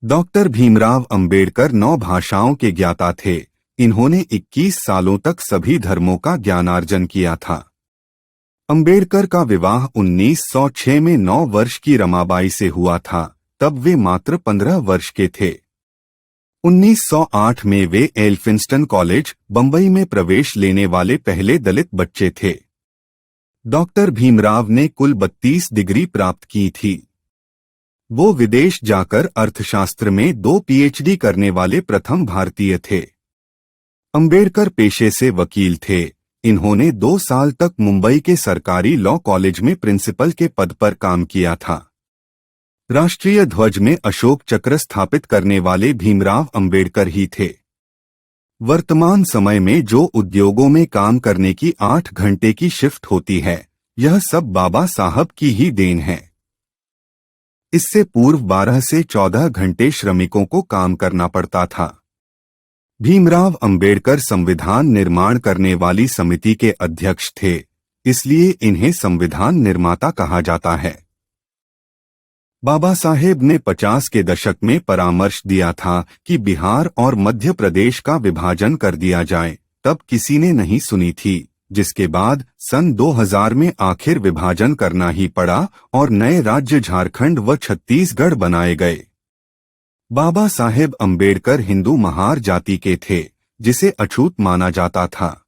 Doctor Bhimrao Ambedkar 9 भाषाओं के ज्ञाता थे। इन्होंने 21 सालों तक सभी धर्मों का ज्ञानार्जन किया था। अंबेडकर का विवाह 1906 में 9 वर्ष की रमाबाई से हुआ था, तब वे मात्र 15 वर्ष के थे। 1908 में वे एल्फिंस्टन कॉलेज, बंबई में प्रवेश लेने वाले पहले दलित बच्चे थे। डॉक्टर भीमराव ने कुल 32 डिग्री प्राप्त की थी। वो विदेश जाकर अर्थशास्त्र में 2 पीएचडी करने वाले प्रथम भारतीय थे। अंबेडकर पेशे से वकील थे। इन्होंने 2 साल तक मुंबई के सरकारी लॉ कॉलेज में प्रिंसिपल के पद पर काम किया था। राष्ट्रीय ध्वज में अशोक चक्र स्थापित करने वाले भीमराव अंबेडकर ही थे। वर्तमान समय में जो उद्योगों में काम करने की 8 घंटे की शिफ्ट होती है, यह सब बाबा साहब की ही देन है। इससे पूर्व 12 से 14 घंटे श्रमिकों को काम करना पड़ता था। भीमराव अंबेडकर संविधान निर्माण करने वाली समिति के अध्यक्ष थे, इसलिए इन्हें संविधान निर्माता कहा जाता है। बाबा साहेब ने 50 के दशक में परामर्श दिया था कि बिहार और मध्य प्रदेश का विभाजन कर दिया जाए, तब किसी ने नहीं सुनी थी, जिसके बाद सन 2000 में आखिर विभाजन करना ही पड़ा और नए राज्य झारखंड व छत्तीसगढ़ बनाए गए। बाबा साहेब अंबेडकर हिंदू महार जाति के थे, जिसे अछूत माना जाता था।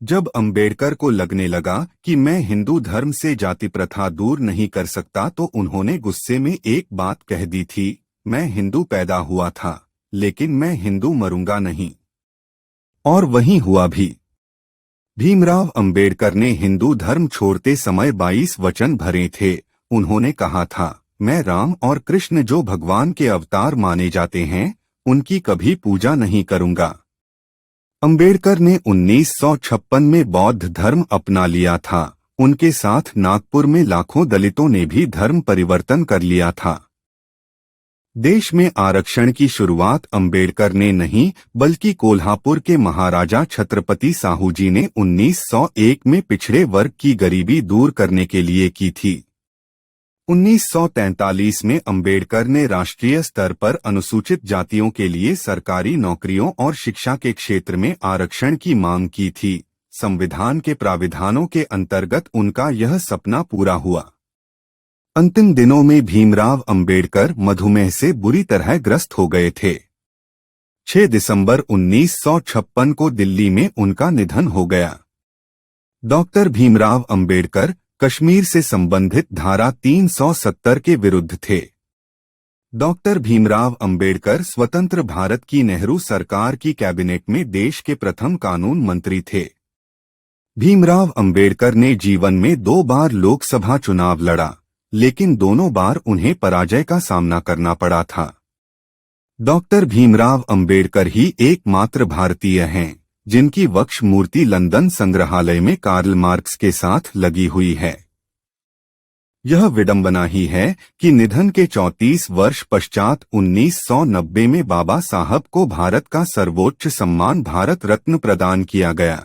जब अंबेडकर को लगने लगा कि मैं हिंदू धर्म से जाति प्रथा दूर नहीं कर सकता, तो उन्होंने गुस्से में एक बात कह दी थी, मैं हिंदू पैदा हुआ था, लेकिन मैं हिंदू मरूंगा नहीं। और वही हुआ भी। भीमराव अंबेडकर ने हिंदू धर्म छोड़ते समय 22 वचन भरे थे। उन्होंने कहा था, मैं राम और कृष्ण जो भगवान के अवतार माने जाते हैं, उनकी कभी पूजा नहीं करूंगा। अंबेडकर ने 1956 में बौद्ध धर्म अपना लिया था। उनके साथ नागपुर में लाखों दलितों ने भी धर्म परिवर्तन कर लिया था। देश में आरक्षण की शुरुआत अंबेडकर ने नहीं, बल्कि कोल्हापुर के महाराजा छत्रपति साहू जी ने 1901 में पिछड़े वर्ग की गरीबी दूर करने के लिए की थी। 1943 में अंबेडकर ने राष्ट्रीय स्तर पर अनुसूचित जातियों के लिए सरकारी नौकरियों और शिक्षा के क्षेत्र में आरक्षण की मांग की थी। संविधान के प्राविधानों के अंतर्गत उनका यह सपना पूरा हुआ। अंतिम दिनों में भीमराव अंबेडकर मधुमेह से बुरी तरह ग्रस्त हो गए थे। 6 दिसंबर 1956 को दिल्ली में उनका निधन हो गया। डॉक्टर भीमराव अंबेडकर कश्मीर से संबंधित धारा 370 के विरुद्ध थे। डॉक्टर भीमराव अंबेडकर स्वतंत्र भारत की नेहरू सरकार की कैबिनेट में देश के प्रथम कानून मंत्री थे। भीमराव अंबेडकर ने जीवन में 2 बार लोकसभा चुनाव लड़ा, लेकिन दोनों बार उन्हें पराजय का सामना करना पड़ा था। डॉक्टर भीमराव अंबेडकर ही एकमात्र भारतीय हैं जिनकी वक्ष मूर्ति लंदन संग्रहालय में कार्ल मार्क्स के साथ लगी हुई है। यह विडंबना ही है कि निधन के 34 वर्ष पश्चात 1990 में बाबा साहब को भारत का सर्वोच्च सम्मान भारत रत्न प्रदान किया गया।